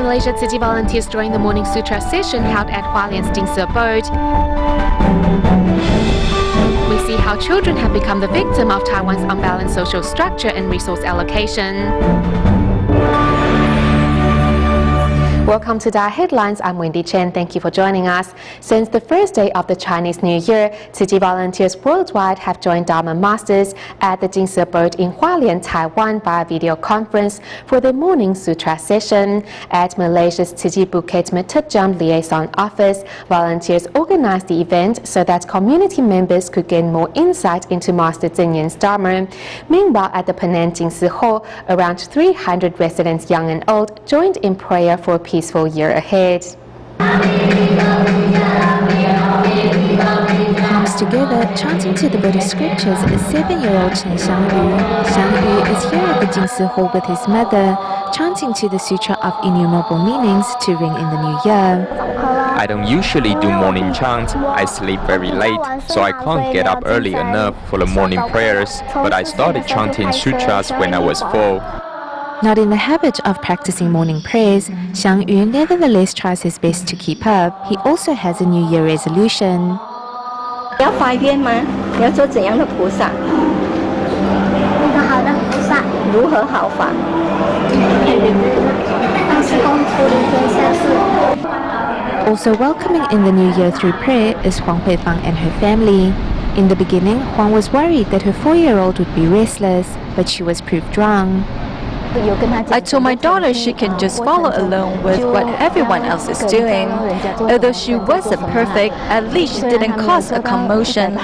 Malaysia Tzu Chi volunteers joined the morning sutra session held at Hualien's Dingsi abode. We see how children have become the victim of Taiwan's unbalanced social structure and resource allocation. Welcome to DaAi Headlines. I'm Wendy Chen. Thank you for joining us. Since the first day of the Chinese New Year, Tzu Chi volunteers worldwide have joined Dharma masters at the Dingsi abode in Hualien, Taiwan via video conference for the morning sutra session. At Malaysia's Tzu Chi Bukit Metejam Liaison Office, volunteers organized the event so that community members could gain more insight into Master Cheng Yen's Dharma. Meanwhile, at the Penang Dingsi Hall, around 300 residents, young and old, joined in prayer for a peaceful year ahead. Comes together, chanting to the Buddhist scriptures, is 7-year-old Chen Xiangyu. Xiangyu is here at the Dingsi Hall with his mother, chanting to the Sutra of Innumerable Meanings to ring in the new year. I don't usually do morning chants. I sleep very late, so I can't get up early enough for the morning prayers, but I started chanting sutras when I was 4. Not in the habit of practicing morning prayers, Xiang Yu nevertheless tries his best to keep up. He also has a New Year resolution. Also welcoming in the New Year through prayer is Huang Huifang and her family. In the beginning, Huang was worried that her 4-year-old would be restless, but she was proved wrong. I told my daughter she can just follow along with what everyone else is doing. Although she wasn't perfect, at least she didn't cause a commotion.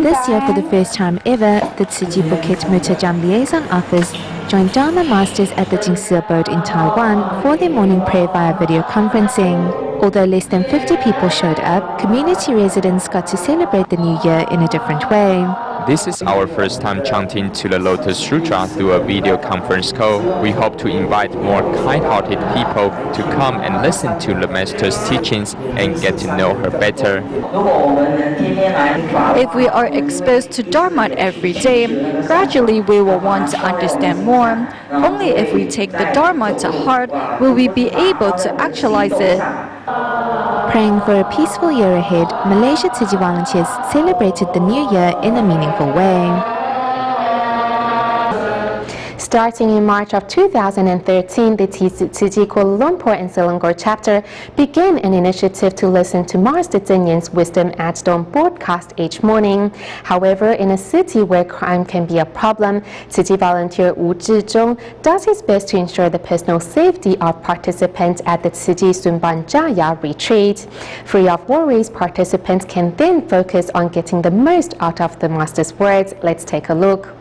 This year, for the first time ever, the Tzu Chi Bukit Metejam Liaison Office joined Dharma masters at the Dingsi abode in Taiwan for their morning prayer via video conferencing. Although less than 50 people showed up, community residents got to celebrate the new year in a different way. This is our first time chanting to the Lotus Sutra through a video conference call. We hope to invite more kind-hearted people to come and listen to the Master's teachings and get to know her better. If we are exposed to Dharma every day, gradually we will want to understand more. Only if we take the Dharma to heart will we be able to actualize it. Praying for a peaceful year ahead, Malaysia Tzu Chi volunteers celebrated the new year in a meaningful way. Starting in March of 2013, the Tzu Chi Kuala Lumpur and Selangor chapter began an initiative to listen to Master Cheng Yen's Wisdom at Dawn broadcast each morning. However, in a city where crime can be a problem, Tzu Chi volunteer Wu Zhizhong does his best to ensure the personal safety of participants at the Tzu Chi Sunban Jaya retreat. Free of worries, participants can then focus on getting the most out of the Master's words. Let's take a look.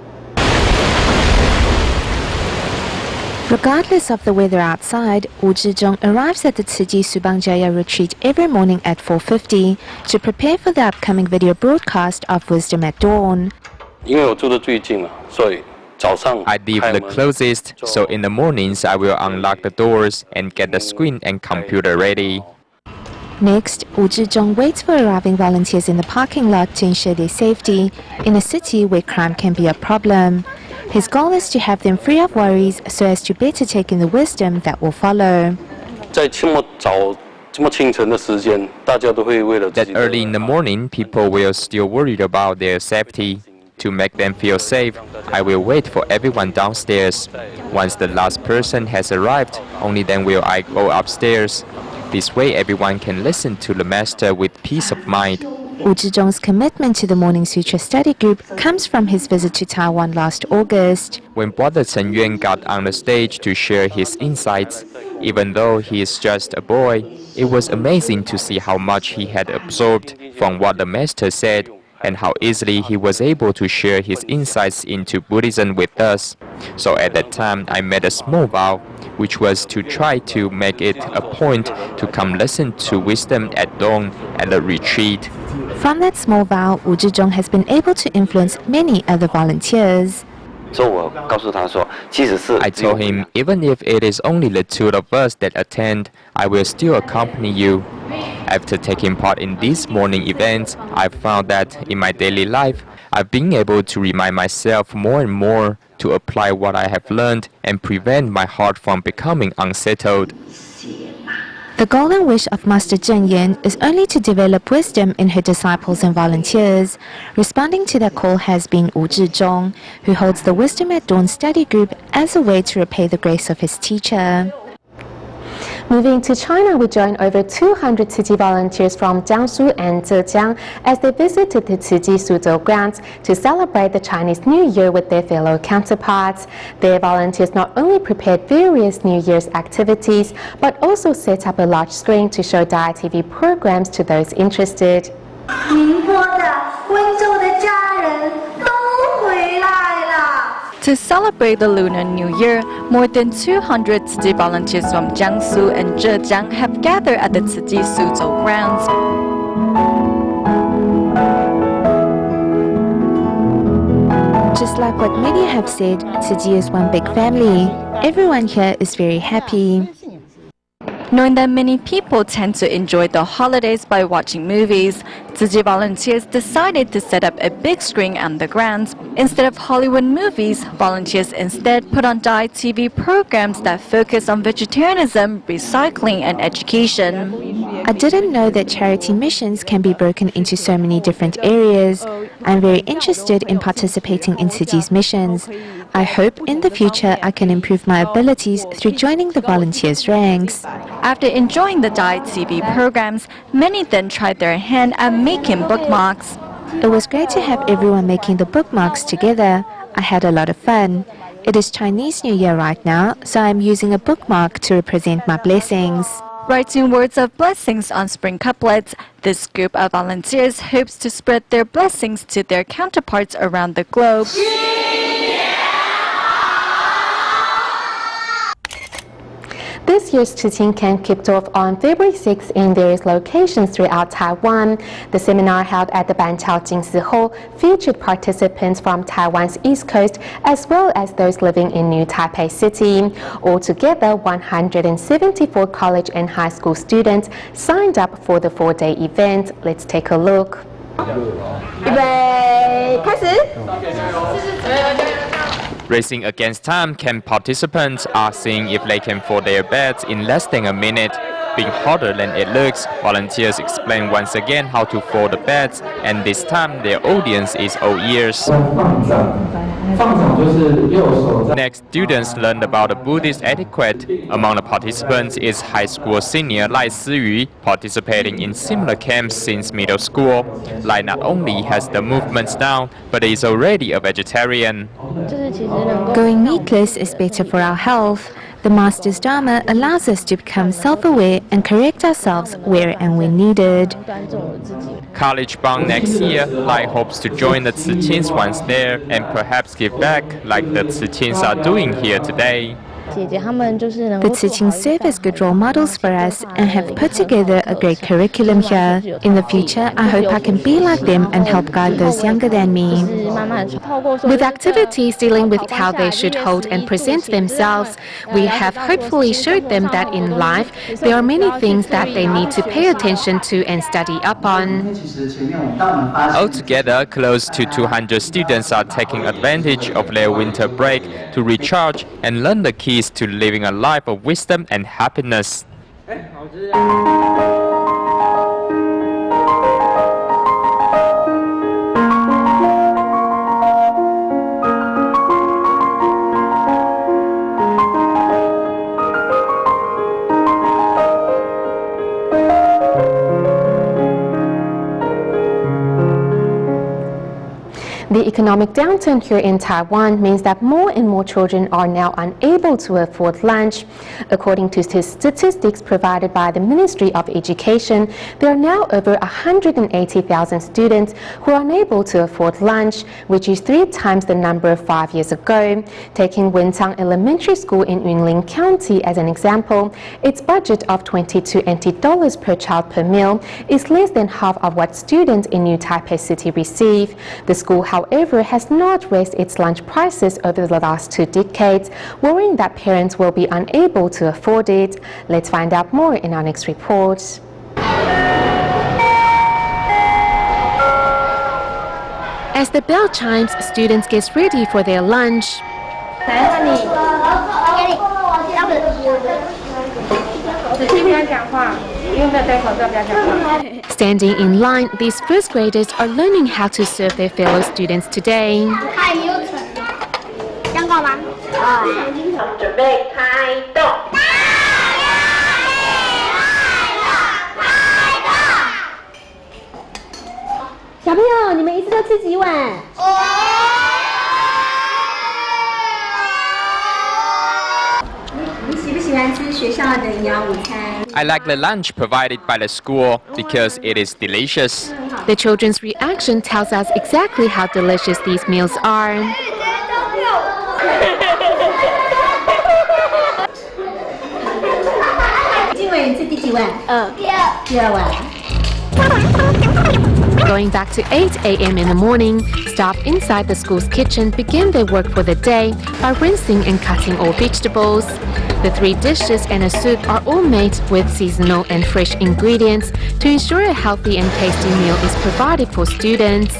Regardless of the weather outside, Wu Zhizhong arrives at the Tzu Chi Subang Jaya retreat every morning at 4:50 to prepare for the upcoming video broadcast of Wisdom at Dawn. I live the closest, so in the mornings I will unlock the doors and get the screen and computer ready. Next, Wu Zhizhong waits for arriving volunteers in the parking lot to ensure their safety in a city where crime can be a problem. His goal is to have them free of worries so as to better take in the wisdom that will follow. That early in the morning, people will still worry about their safety. To make them feel safe, I will wait for everyone downstairs. Once the last person has arrived, only then will I go upstairs. This way everyone can listen to the Master with peace of mind. Wu Zhizhong's commitment to the Morning Sutra study group comes from his visit to Taiwan last August. When Brother Cheng Yuan got on the stage to share his insights, even though he is just a boy, it was amazing to see how much he had absorbed from what the Master said and how easily he was able to share his insights into Buddhism with us. So at that time, I made a small vow, which was to try to make it a point to come listen to Wisdom at Dawn at the retreat. From that small vow, Wu Zhizhong has been able to influence many other volunteers. I told him, even if it is only the two of us that attend, I will still accompany you. After taking part in these morning events, I've found that in my daily life, I've been able to remind myself more and more to apply what I have learned and prevent my heart from becoming unsettled. The golden wish of Master Zheng Yan is only to develop wisdom in her disciples and volunteers. Responding to that call has been Wu Zhizhong, who holds the Wisdom at Dawn study group as a way to repay the grace of his teacher. Moving to China, we join over 200 Ciji volunteers from Jiangsu and Zhejiang as they visited the Ciji Suzhou grounds to celebrate the Chinese New Year with their fellow counterparts. Their volunteers not only prepared various New Year's activities, but also set up a large screen to show DaAi TV programs to those interested. To celebrate the Lunar New Year, more than 200 Ciji volunteers from Jiangsu and Zhejiang have gathered at the Ciji Suzhou grounds. Just like what many have said, Ciji is one big family. Everyone here is very happy. Knowing that many people tend to enjoy the holidays by watching movies, Ciji volunteers decided to set up a big screen on the grounds. Instead of Hollywood movies, volunteers instead put on DaAi TV programs that focus on vegetarianism, recycling, and education. I didn't know that charity missions can be broken into so many different areas. I'm very interested in participating in Ciji's missions. I hope in the future I can improve my abilities through joining the volunteers' ranks. After enjoying the DaAi TV programs, many then tried their hand at making bookmarks. It was great to have everyone making the bookmarks together. I had a lot of fun. It is Chinese New Year right now, so I'm using a bookmark to represent my blessings. Writing words of blessings on spring couplets, this group of volunteers hopes to spread their blessings to their counterparts around the globe. This year's teaching camp kicked off on February 6 in various locations throughout Taiwan. The seminar held at the Banqiao Jingsi Hall featured participants from Taiwan's East Coast as well as those living in New Taipei City. Altogether, 174 college and high school students signed up for the 4-day event. Let's take a look. Racing against time, camp participants are seeing if they can fold their beds in less than a minute. Being harder than it looks, volunteers explain once again how to fold the beds, and this time their audience is all ears. Next, students learned about the Buddhist etiquette. Among the participants is high school senior Lai Siyu, participating in similar camps since middle school. Lai not only has the movements down, but is already a vegetarian. Going meatless is better for our health. The Master's Dharma allows us to become self-aware and correct ourselves where and when needed. College bound next year, Lai hopes to join the Tziqins once there and perhaps give back like the Tziqins are doing here today. The Tziqins serve as good role models for us and have put together a great curriculum here. In the future, I hope I can be like them and help guide those younger than me. With activities dealing with how they should hold and present themselves, we have hopefully showed them that in life there are many things that they need to pay attention to and study up on. Altogether, close to 200 students are taking advantage of their winter break to recharge and learn the keys to living a life of wisdom and happiness. The economic downturn here in Taiwan means that more and more children are now unable to afford lunch. According to statistics provided by the Ministry of Education, there are now over 180,000 students who are unable to afford lunch, which is 3 times the number 5 years ago. Taking Wentang Elementary School in Yunlin County as an example, its budget of $22 NT per child per meal is less than half of what students in New Taipei City receive. The school, however, has not raised its lunch prices over the last 2 decades, worrying that parents will be unable to afford it. Let's find out more in our next report. As the bell chimes, students get ready for their lunch. Standing in line, these first graders are learning how to serve their fellow students today. I like the lunch provided by the school because it is delicious. The children's reaction tells us exactly how delicious these meals are. Going back to 8 a.m. in the morning, staff inside the school's kitchen begin their work for the day by rinsing and cutting all vegetables. The 3 dishes and a soup are all made with seasonal and fresh ingredients to ensure a healthy and tasty meal is provided for students.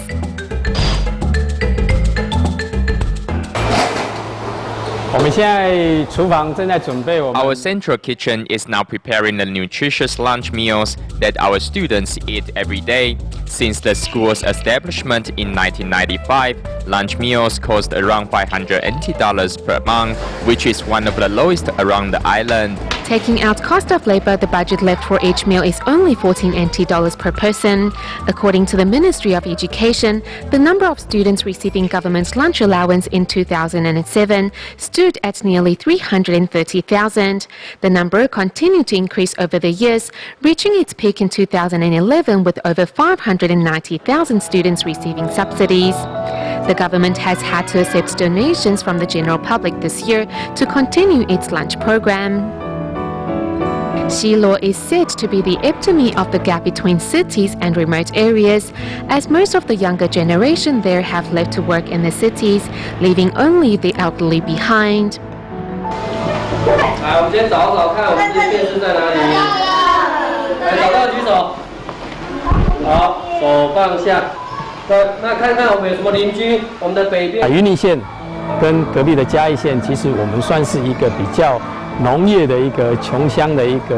Our central kitchen is now preparing the nutritious lunch meals that our students eat every day. Since the school's establishment in 1995, lunch meals cost around $580 per month, which is one of the lowest around the island. Taking out cost of labor, the budget left for each meal is only $14 NT per person. According to the Ministry of Education, the number of students receiving government's lunch allowance in 2007 stood at nearly 330,000. The number continued to increase over the years, reaching its peak in 2011 with over 590,000 students receiving subsidies. The government has had to accept donations from the general public this year to continue its lunch program. Shilo is said to be the epitome of the gap between cities and remote areas, as most of the younger generation there have left to work in the cities, leaving only the elderly behind.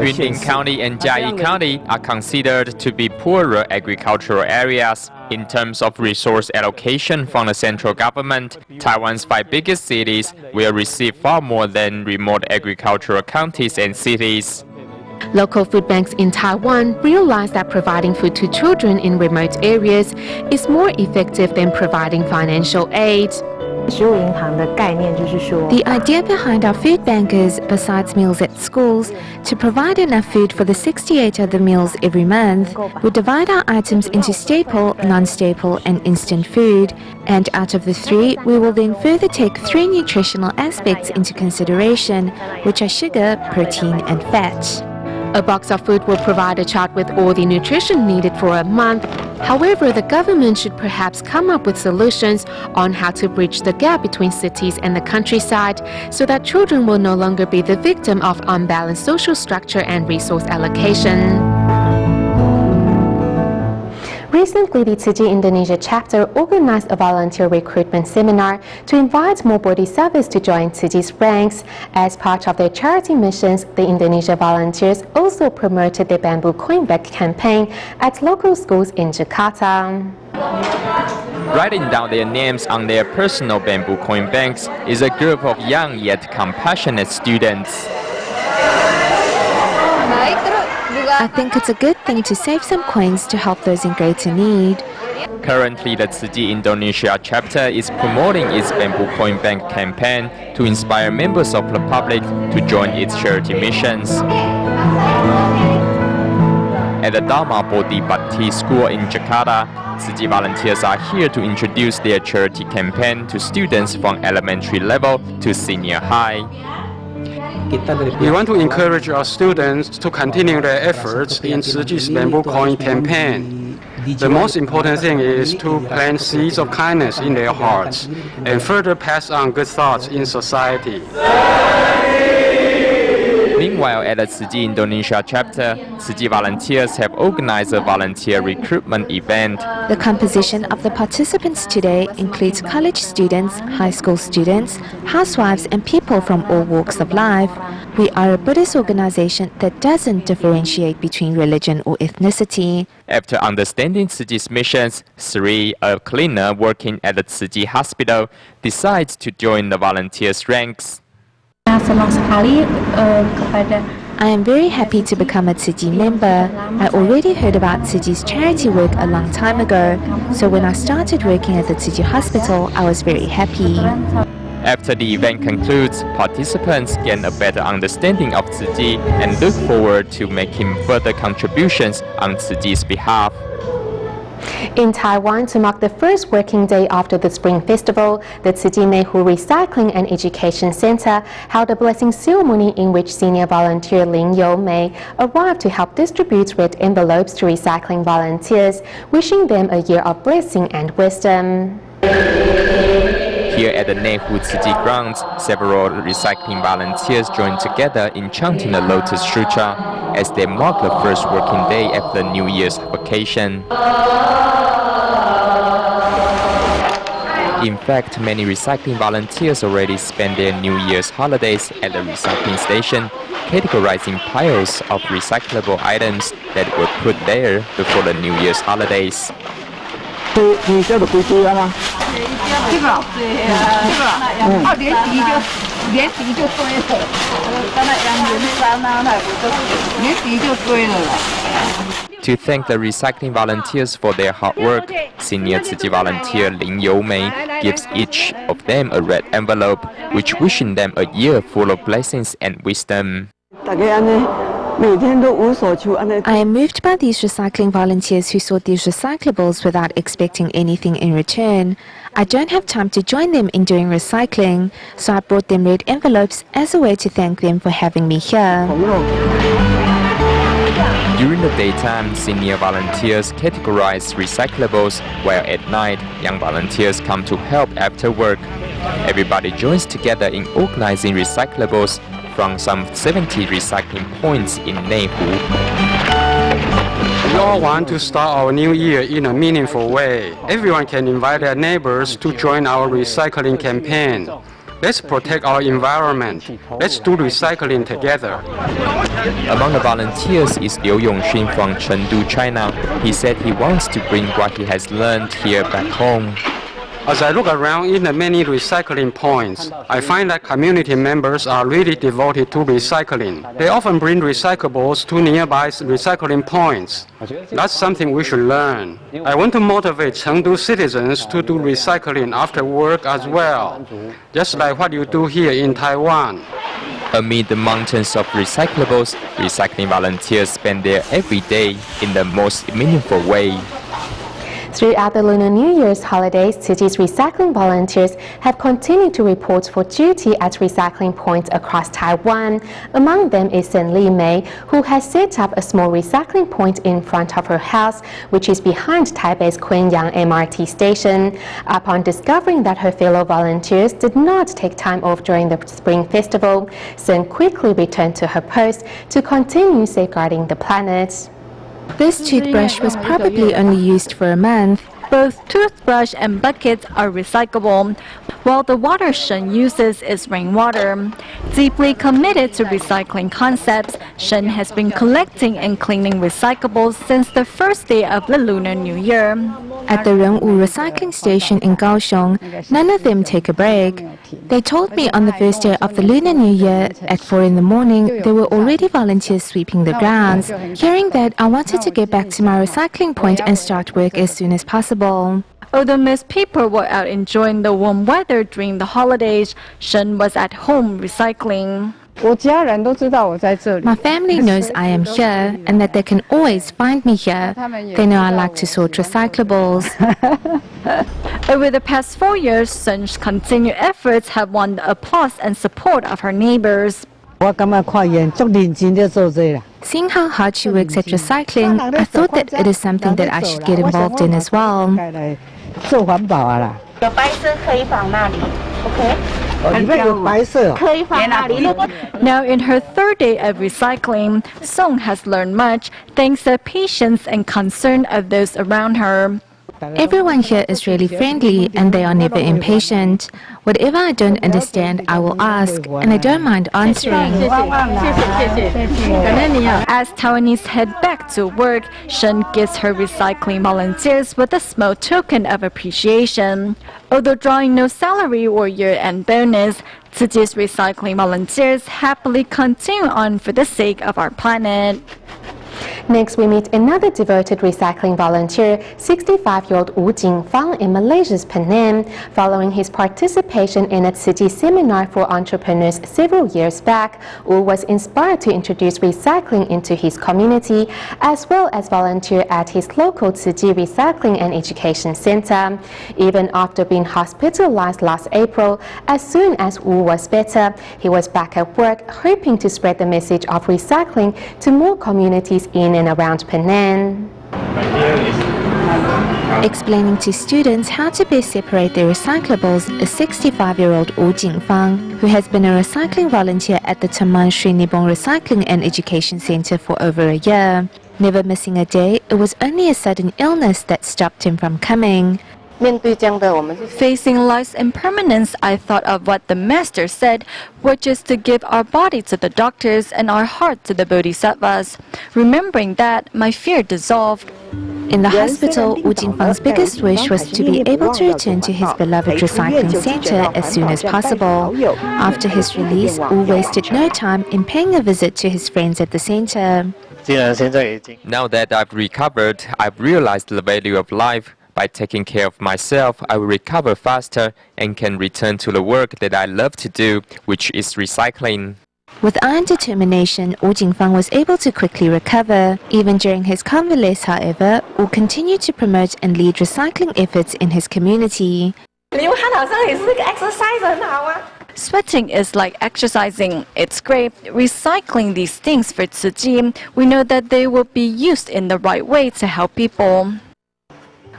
Yunlin County and Jiayi County are considered to be poorer agricultural areas. In terms of resource allocation from the central government, Taiwan's 5 biggest cities will receive far more than remote agricultural counties and cities. Local food banks in Taiwan realize that providing food to children in remote areas is more effective than providing financial aid. The idea behind our food bank is, besides meals at schools, to provide enough food for the 68 other meals every month. We divide our items into staple, non-staple and instant food, and out of the 3, we will then further take 3 nutritional aspects into consideration, which are sugar, protein and fat. A box of food will provide a child with all the nutrition needed for a month. However, the government should perhaps come up with solutions on how to bridge the gap between cities and the countryside so that children will no longer be the victim of unbalanced social structure and resource allocation. Recently, the Tzu Chi Indonesia chapter organized a volunteer recruitment seminar to invite more body service to join Tzu Chi's ranks. As part of their charity missions, the Indonesia volunteers also promoted the bamboo coin bag campaign at local schools in Jakarta. Writing down their names on their personal bamboo coin banks is a group of young yet compassionate students. I think it's a good thing to save some coins to help those in greater need. Currently, the Tzu Chi Indonesia chapter is promoting its bamboo coin bank campaign to inspire members of the public to join its charity missions. At the Dharma Bodhi Bhakti School in Jakarta, Tzu Chi volunteers are here to introduce their charity campaign to students from elementary level to senior high. We want to encourage our students to continue their efforts in Tzu Chi's bamboo coin campaign. The most important thing is to plant seeds of kindness in their hearts and further pass on good thoughts in society. Meanwhile, at the Tzu Indonesia chapter, Tzu volunteers have organized a volunteer recruitment event. The composition of the participants today includes college students, high school students, housewives, and people from all walks of life. We are a Buddhist organization that doesn't differentiate between religion or ethnicity. After understanding Tzu's missions, Sri, a cleaner working at the Tzu hospital, decides to join the volunteers' ranks. I am very happy to become a Tzu member. I already heard about Tzu's charity work a long time ago, so when I started working at the Tzu hospital, I was very happy. After the event concludes, participants gain a better understanding of Tzu and look forward to making further contributions on Tzu's behalf. In Taiwan, to mark the first working day after the Spring Festival, the Tzu Neihu Recycling and Education Center held a blessing ceremony in which senior volunteer Lin Youmei arrived to help distribute red envelopes to recycling volunteers, wishing them a year of blessing and wisdom. Here at the Neihu Tzu grounds, several recycling volunteers joined together in chanting the Lotus Sutra as they mark the first working day after New Year's vacation. In fact, many recycling volunteers already spend their New Year's holidays at the recycling station, categorizing piles of recyclable items that were put there before the New Year's holidays. To thank the recycling volunteers for their hard work, senior Tzu volunteer Lin Youmei gives each of them a red envelope, which wishing them a year full of blessings and wisdom. I am moved by these recycling volunteers who sought these recyclables without expecting anything in return. I don't have time to join them in doing recycling, so I brought them red envelopes as a way to thank them for having me here. During the daytime, senior volunteers categorize recyclables, while at night, young volunteers come to help after work. Everybody joins together in organizing recyclables from some 70 recycling points in Neihu. We all want to start our new year in a meaningful way. Everyone can invite their neighbors to join our recycling campaign. Let's protect our environment. Let's do recycling together. Among the volunteers is Liu Yongxun from Chengdu, China. He said he wants to bring what he has learned here back home. As I look around in the many recycling points, I find that community members are really devoted to recycling. They often bring recyclables to nearby recycling points. That's something we should learn. I want to motivate Chengdu citizens to do recycling after work as well, just like what you do here in Taiwan. Amid the mountains of recyclables, recycling volunteers spend their every day in the most meaningful way. Throughout the Lunar New Year's holidays, Tzu's recycling volunteers have continued to report for duty at recycling points across Taiwan. Among them is Sen Li Mei, who has set up a small recycling point in front of her house, which is behind Taipei's Quenyang MRT station. Upon discovering that her fellow volunteers did not take time off during the Spring Festival, Sen quickly returned to her post to continue safeguarding the planet. This toothbrush was probably only used for a month. Both toothbrush and buckets are recyclable, while the water Shen uses is rainwater. Deeply committed to recycling concepts, Shen has been collecting and cleaning recyclables since the first day of the Lunar New Year. At the Renwu recycling station in Kaohsiung, none of them take a break. They told me on the first day of the Lunar New Year, at 4 in the morning, there were already volunteers sweeping the grounds. Hearing that, I wanted to get back to my recycling point and start work as soon as possible. Although most people were out enjoying the warm weather during the holidays, Shen was at home recycling. My family knows I am here and that they can always find me here. They know I like to sort recyclables. Over the past 4 years, Shen's continued efforts have won the applause and support of her neighbors. Seeing how hard she works at recycling, I thought that it is something that I should get involved in as well. Now in her third day of recycling, Song has learned much thanks to the patience and concern of those around her. Everyone here is really friendly and they are never impatient. Whatever I don't understand, I will ask, and I don't mind answering. As Taiwanese head back to work, Shen gives her recycling volunteers with a small token of appreciation. Although drawing no salary or year-end bonus, Tzuji's recycling volunteers happily continue on for the sake of our planet. Next, we meet another devoted recycling volunteer, 65-year-old Wu Jingfang in Malaysia's Penang. Following his participation in a Tzu Chi seminar for entrepreneurs several years back, Wu was inspired to introduce recycling into his community, as well as volunteer at his local Tzu Chi Recycling and Education Center. Even after being hospitalized last April, as soon as Wu was better, he was back at work, hoping to spread the message of recycling to more communities in and around Penang. Explaining to students how to best separate their recyclables is 65-year-old Wu Jingfang, who has been a recycling volunteer at the Taman Sri Nibong Recycling and Education Center for over a year. Never missing a day, it was only a sudden illness that stopped him from coming. Facing life's impermanence, I thought of what the master said, which is to give our body to the doctors and our heart to the bodhisattvas. Remembering that, my fear dissolved. In the hospital, Wu Jingfang's biggest wish was to be able to return to his beloved recycling center as soon as possible. After his release, Wu wasted no time in paying a visit to his friends at the center. Now that I've recovered, I've realized the value of life. By taking care of myself, I will recover faster and can return to the work that I love to do, which is recycling. With iron determination, Wu Jingfang was able to quickly recover. Even during his convalescence, however, Wu continued to promote and lead recycling efforts in his community. Sweating is like exercising. It's great. Recycling these things for Tzu Chi, we know that they will be used in the right way to help people.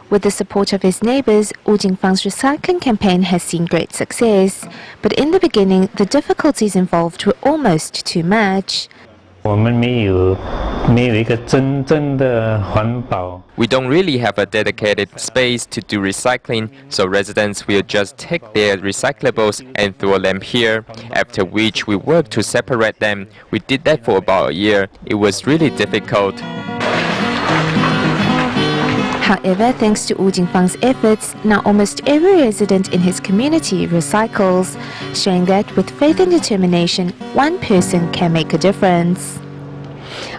With the support of his neighbors, Wu Jingfang's recycling campaign has seen great success. But in the beginning, the difficulties involved were almost too much. We don't really have a dedicated space to do recycling, so residents will just take their recyclables and throw them here, after which we work to separate them. We did that for about a year. It was really difficult. However, thanks to Wu Jingfang's efforts, now almost every resident in his community recycles, showing that with faith and determination, one person can make a difference.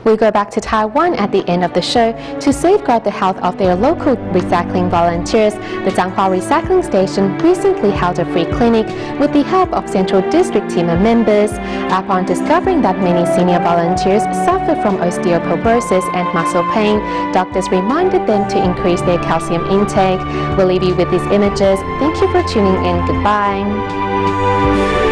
We go back to Taiwan at the end of the show. To safeguard the health of their local recycling volunteers, the Zhanghua Recycling Station recently held a free clinic with the help of Central District team members. Upon discovering that many senior volunteers suffer from osteoporosis and muscle pain, doctors reminded them to increase their calcium intake. We'll leave you with these images. Thank you for tuning in. Goodbye.